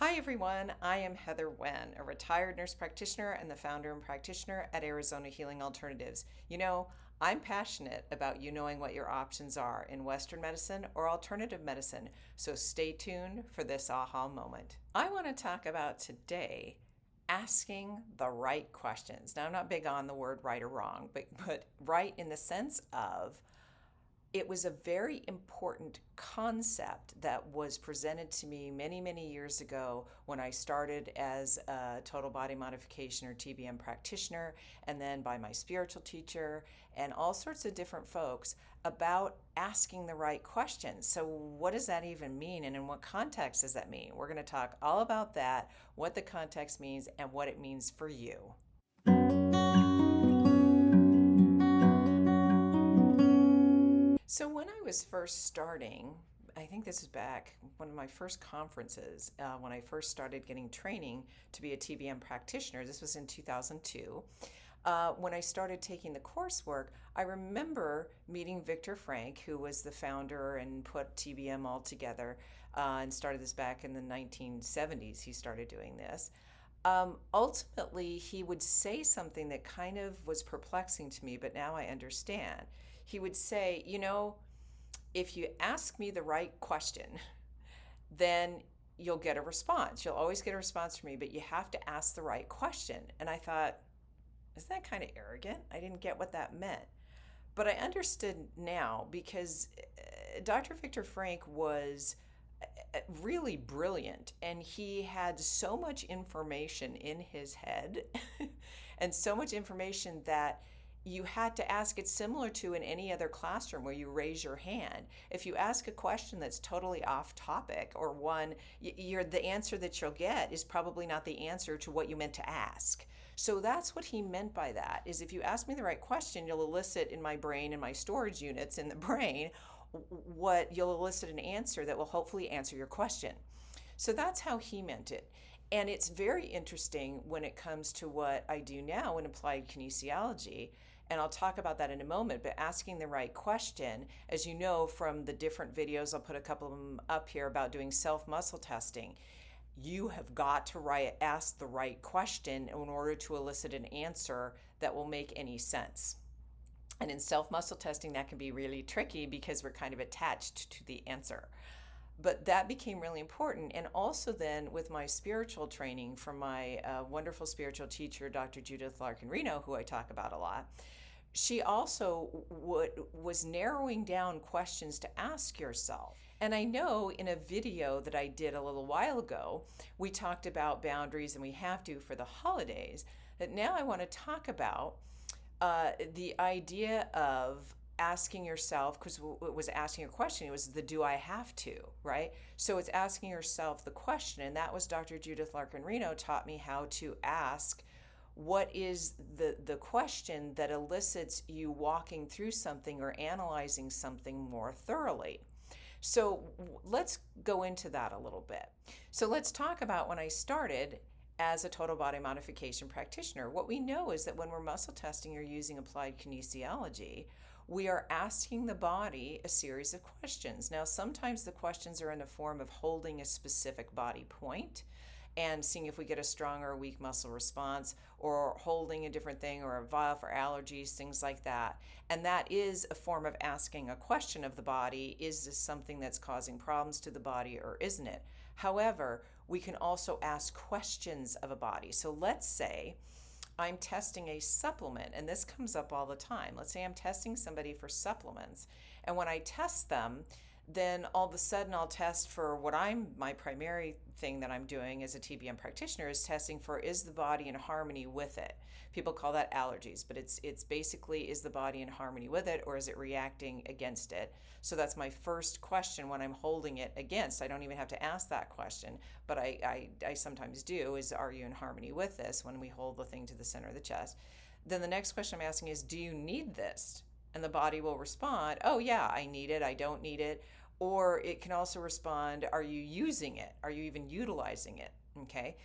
Hi everyone, I am Heather Wen, a retired nurse practitioner and the founder and practitioner at Arizona Healing Alternatives. I'm passionate about you knowing what your options are in Western medicine or alternative medicine, so stay tuned for this aha moment. I want to talk about today asking the right questions. Now, I'm not big on the word right or wrong, but right in the sense of it was a very important concept that was presented to me many, many years ago when I started as a Total Body Modification or TBM practitioner, and then by my spiritual teacher and all sorts of different folks about asking the right questions. So, what does that even mean, and in what context does that mean? We're going to talk all about that, what the context means, and what it means for you. So when I was first starting, I think this is back one of my first conferences, when I first started getting training to be a TBM practitioner. This was in 2002. When I started taking the coursework, I remember meeting Victor Frank, who was the founder and put TBM all together, and started this back in the 1970s. He started doing this. Ultimately, he would say something that kind of was perplexing to me, but now I understand. He would say, if you ask me the right question, then you'll get a response. You'll always get a response from me, but you have to ask the right question. And I thought, isn't that kind of arrogant? I didn't get what that meant. But I understood now because Dr. Victor Frank was really brilliant, and he had so much information in his head and so much information that you had to ask it similar to in any other classroom where you raise your hand. If you ask a question that's totally off topic, or one, the answer that you'll get is probably not the answer to what you meant to ask. So that's what he meant by that, is if you ask me the right question, you'll elicit in my brain and my storage units in the brain you'll elicit an answer that will hopefully answer your question. So that's how he meant it. And it's very interesting when it comes to what I do now in applied kinesiology. And I'll talk about that in a moment, but asking the right question, as you know from the different videos, I'll put a couple of them up here about doing self-muscle testing. You have got to ask the right question in order to elicit an answer that will make any sense. And in self-muscle testing, that can be really tricky because we're kind of attached to the answer. But that became really important. And also then with my spiritual training from my wonderful spiritual teacher, Dr. Judith Larkin-Reno, who I talk about a lot, she also was narrowing down questions to ask yourself. And I know in a video that I did a little while ago, we talked about boundaries, and we have to for the holidays, that now I want to talk about the idea of asking yourself, because it was asking a question, it was the do I have to, right? So it's asking yourself the question, and that was Dr. Judith Larkin-Reno taught me how to ask what is the question that elicits you walking through something or analyzing something more thoroughly. So let's go into that a little bit. So let's talk about when I started as a total body modification practitioner. What we know is that when we're muscle testing or using applied kinesiology, we are asking the body a series of questions. Now, sometimes the questions are in the form of holding a specific body point and seeing if we get a strong or a weak muscle response, or holding a different thing, or a vial for allergies, things like that. And that is a form of asking a question of the body. Is this something that's causing problems to the body, or isn't it? However, we can also ask questions of a body. So let's say I'm testing a supplement, and this comes up all the time. Let's say I'm testing somebody for supplements, and when I test them, then all of a sudden I'll test for my primary thing that I'm doing as a TBM practitioner is testing for, is the body in harmony with it? People call that allergies, but it's basically, is the body in harmony with it, or is it reacting against it? So that's my first question when I'm holding it against. I don't even have to ask that question, but I sometimes do, is are you in harmony with this, when we hold the thing to the center of the chest. Then the next question I'm asking is, do you need this? And the body will respond, oh yeah, I need it, I don't need it. Or it can also respond, are you using it? Are you even utilizing it? Okay.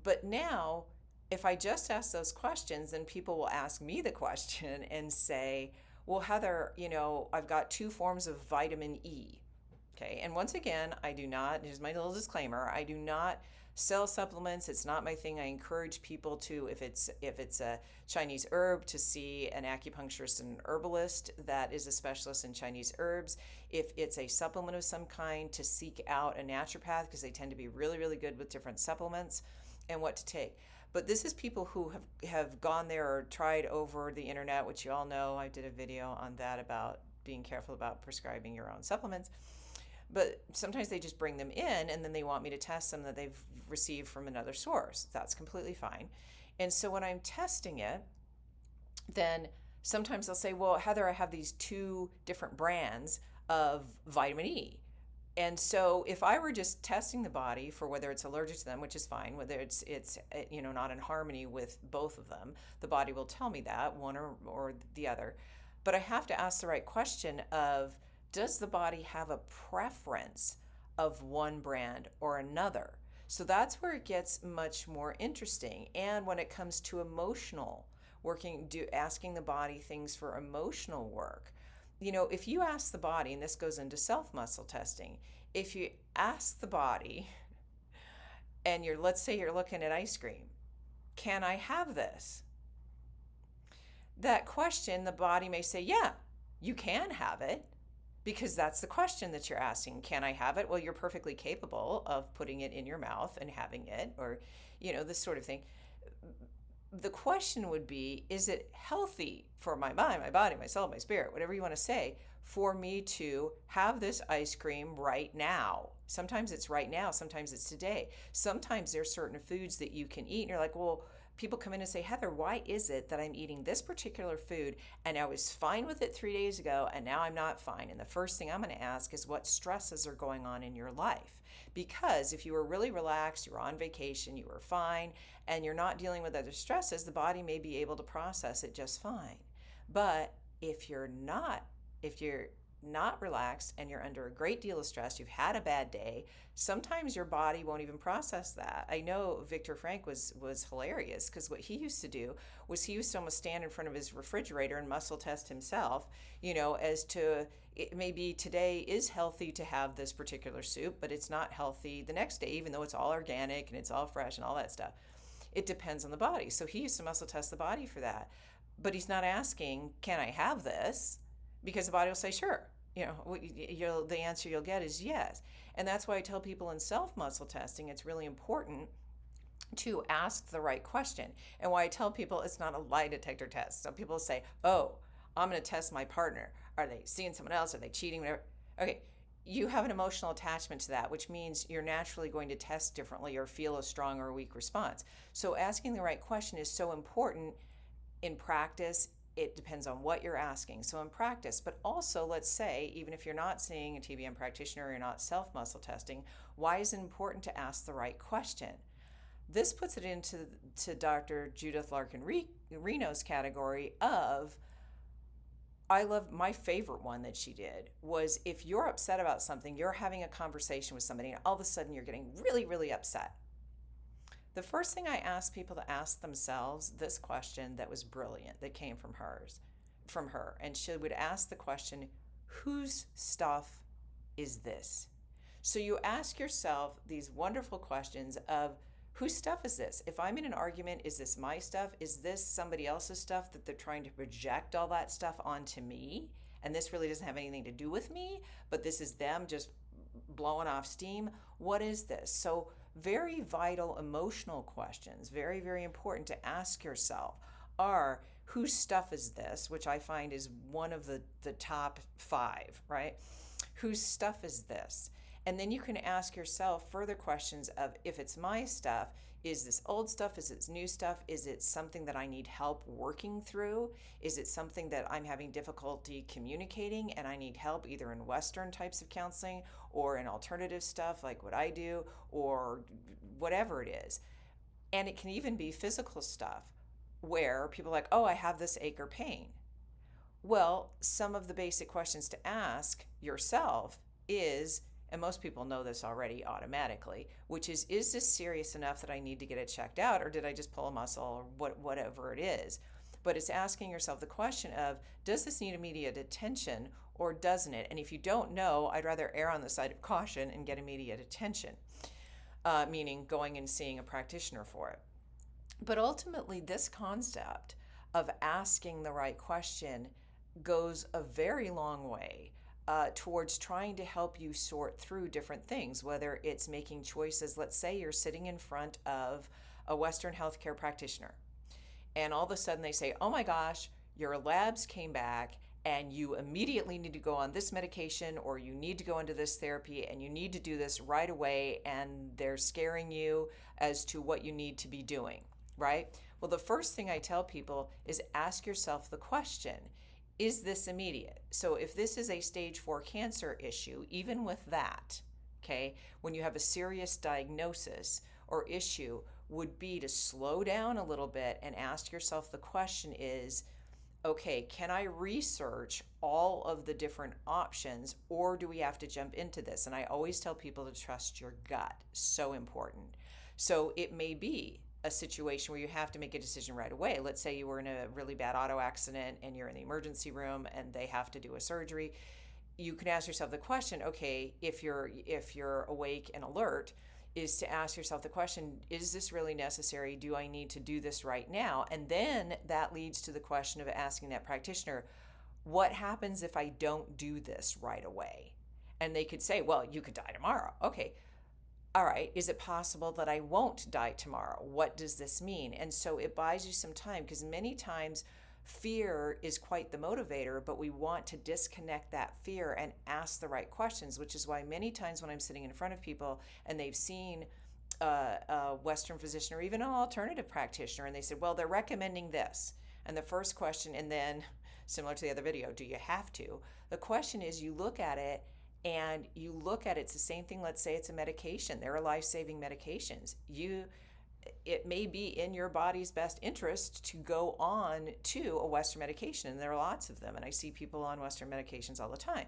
But now, if I just ask those questions, then people will ask me the question and say, well, Heather, I've got 2 forms of vitamin E. Okay, and once again, I do not, here's my little disclaimer, I do not sell supplements. It's not my thing. I encourage people to, if it's a Chinese herb, to see an acupuncturist and an herbalist that is a specialist in Chinese herbs. If it's a supplement of some kind, to seek out a naturopath, because they tend to be really, really good with different supplements and what to take. But this is people who have gone there or tried over the internet, which you all know. I did a video on that about being careful about prescribing your own supplements. But sometimes they just bring them in and then they want me to test them that they've received from another source. That's completely fine. And so when I'm testing it, then sometimes they'll say, well, Heather, I have these 2 different brands of vitamin E. And so if I were just testing the body for whether it's allergic to them, which is fine, whether it's not in harmony with both of them, the body will tell me that, one or the other. But I have to ask the right question of, does the body have a preference of one brand or another? So that's where it gets much more interesting. And when it comes to emotional asking the body things for emotional work, if you ask the body, and this goes into self-muscle testing, if you ask the body and let's say you're looking at ice cream, can I have this? That question, the body may say, yeah, you can have it. Because that's the question that you're asking. Can I have it? Well, you're perfectly capable of putting it in your mouth and having it, or, this sort of thing. The question would be, is it healthy for my mind, my body, my soul, my spirit, whatever you want to say, for me to have this ice cream right now? Sometimes it's right now. Sometimes it's today. Sometimes there's certain foods that you can eat and you're like, well, people come in and say, Heather, why is it that I'm eating this particular food and I was fine with it 3 days ago and now I'm not fine? And the first thing I'm going to ask is, what stresses are going on in your life? Because if you were really relaxed, you were on vacation, you were fine, and you're not dealing with other stresses, the body may be able to process it just fine. But if you're not relaxed and you're under a great deal of stress, you've had a bad day, sometimes your body won't even process that. I know Viktor Frankl was hilarious, because what he used to do was he used to almost stand in front of his refrigerator and muscle test himself, as to, it maybe today is healthy to have this particular soup, but it's not healthy the next day, even though it's all organic and it's all fresh and all that stuff. It depends on the body. So he used to muscle test the body for that. But he's not asking, can I have this? Because the body will say, sure. The answer you'll get is yes. And that's why I tell people in self-muscle testing, it's really important to ask the right question. And why I tell people it's not a lie detector test. Some people say, oh, I'm going to test my partner. Are they seeing someone else? Are they cheating? Whatever. Okay, you have an emotional attachment to that, which means you're naturally going to test differently or feel a strong or weak response. So asking the right question is so important in practice. It depends on what you're asking. So in practice, but also, let's say, even if you're not seeing a TBM practitioner or you're not self-muscle testing, why is it important to ask the right question? This puts it into Dr. Judith Larkin-Reno's category of, I love, my favorite one that she did was, if you're upset about something, you're having a conversation with somebody and all of a sudden you're getting really, really upset. The first thing I asked people to ask themselves, this question that was brilliant, that came from her, and she would ask the question, whose stuff is this? So you ask yourself these wonderful questions of, whose stuff is this? If I'm in an argument, is this my stuff? Is this somebody else's stuff that they're trying to project all that stuff onto me? And this really doesn't have anything to do with me, but this is them just blowing off steam. What is this? So very vital emotional questions, very, very important to ask yourself, are, whose stuff is this? Which I find is one of the top 5, right? Whose stuff is this? And then you can ask yourself further questions of, if it's my stuff, is this old stuff? Is it new stuff? Is it something that I need help working through? Is it something that I'm having difficulty communicating and I need help either in Western types of counseling or in alternative stuff like what I do, or whatever it is? And it can even be physical stuff where people are like, oh, I have this ache or pain. Well, some of the basic questions to ask yourself is, and most people know this already automatically, which is this serious enough that I need to get it checked out, or did I just pull a muscle, or whatever it is? But it's asking yourself the question of, does this need immediate attention, or doesn't it? And if you don't know, I'd rather err on the side of caution and get immediate attention, meaning going and seeing a practitioner for it. But ultimately, this concept of asking the right question goes a very long way towards trying to help you sort through different things, whether it's making choices. Let's say you're sitting in front of a Western healthcare practitioner, and all of a sudden they say, oh my gosh, your labs came back and you immediately need to go on this medication, or you need to go into this therapy, and you need to do this right away, and they're scaring you as to what you need to be doing, right? Well, the first thing I tell people is ask yourself the question, is this immediate? So if this is a stage 4 cancer issue, even with that, okay, when you have a serious diagnosis or issue, would be to slow down a little bit and ask yourself the question is, okay, can I research all of the different options, or do we have to jump into this? And I always tell people to trust your gut. So important. So it may be a situation where you have to make a decision right away. Let's say you were in a really bad auto accident and you're in the emergency room and they have to do a surgery. You can ask yourself the question, okay, if you're awake and alert, is to ask yourself the question, is this really necessary? Do I need to do this right now? And then that leads to the question of asking that practitioner, what happens if I don't do this right away? And they could say, well, you could die tomorrow. Okay. All right, is it possible that I won't die tomorrow? What does this mean? And so it buys you some time, because many times fear is quite the motivator, but we want to disconnect that fear and ask the right questions, which is why many times when I'm sitting in front of people and they've seen a Western physician or even an alternative practitioner, and they said, well, they're recommending this. And the first question, and then similar to the other video, do you have to? The question is, you look at it, and you look at it's the same thing. Let's say it's a medication. There are life-saving medications. It may be in your body's best interest to go on to a Western medication, and there are lots of them, and I see people on Western medications all the time.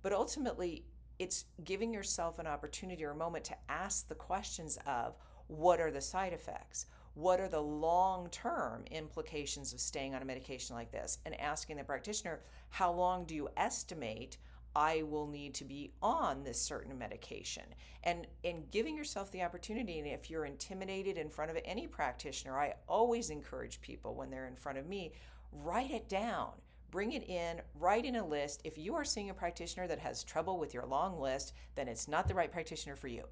But ultimately, it's giving yourself an opportunity or a moment to ask the questions of, what are the side effects? What are the long-term implications of staying on a medication like this? And asking the practitioner, how long do you estimate I will need to be on this certain medication? And giving yourself the opportunity. And if you're intimidated in front of any practitioner, I always encourage people when they're in front of me, write it down, bring it in, write in a list. If you are seeing a practitioner that has trouble with your long list, then it's not the right practitioner for you.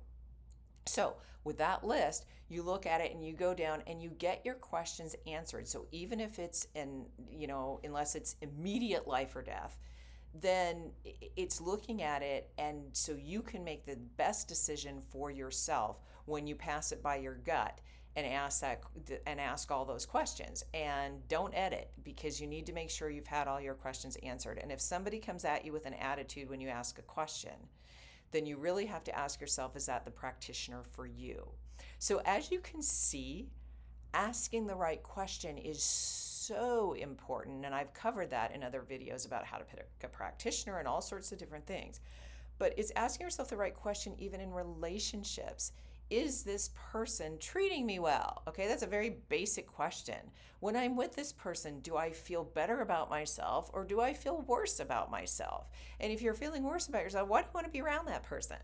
So with that list, you look at it and you go down and you get your questions answered. So even if it's unless it's immediate life or death, then it's looking at it, and so you can make the best decision for yourself when you pass it by your gut and ask all those questions. And don't edit, because you need to make sure you've had all your questions answered. And if somebody comes at you with an attitude when you ask a question, then you really have to ask yourself, is that the practitioner for you? So as you can see, asking the right question is so important, and I've covered that in other videos about how to pick a practitioner and all sorts of different things. But it's asking yourself the right question even in relationships. Is this person treating me well? Okay, that's a very basic question. When I'm with this person, do I feel better about myself, or do I feel worse about myself? And if you're feeling worse about yourself, why do you want to be around that person,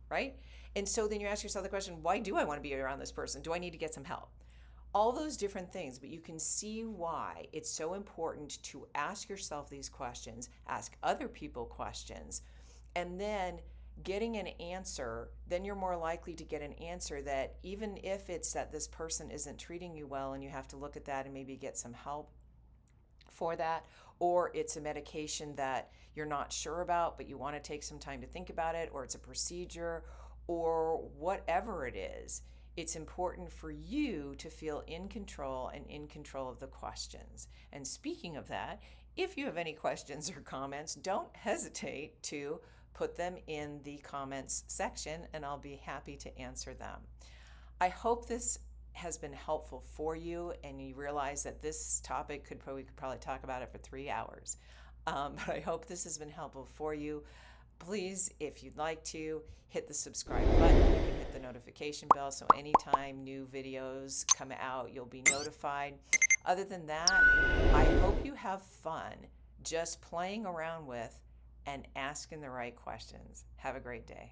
right? And so then you ask yourself the question, why do I want to be around this person? Do I need to get some help? All those different things, but you can see why it's so important to ask yourself these questions, ask other people questions, and then getting an answer, then you're more likely to get an answer that, even if it's that this person isn't treating you well and you have to look at that and maybe get some help for that, or it's a medication that you're not sure about but you want to take some time to think about it, or it's a procedure, or whatever it is, it's important for you to feel in control and in control of the questions. And speaking of that, if you have any questions or comments, don't hesitate to put them in the comments section, and I'll be happy to answer them. I hope this has been helpful for you, and you realize that this topic we could probably talk about it for 3 hours. But I hope this has been helpful for you. Please, if you'd like to, hit the subscribe button. You can hit the notification bell, so anytime new videos come out, you'll be notified. Other than that, I hope you have fun just playing around with and asking the right questions. Have a great day.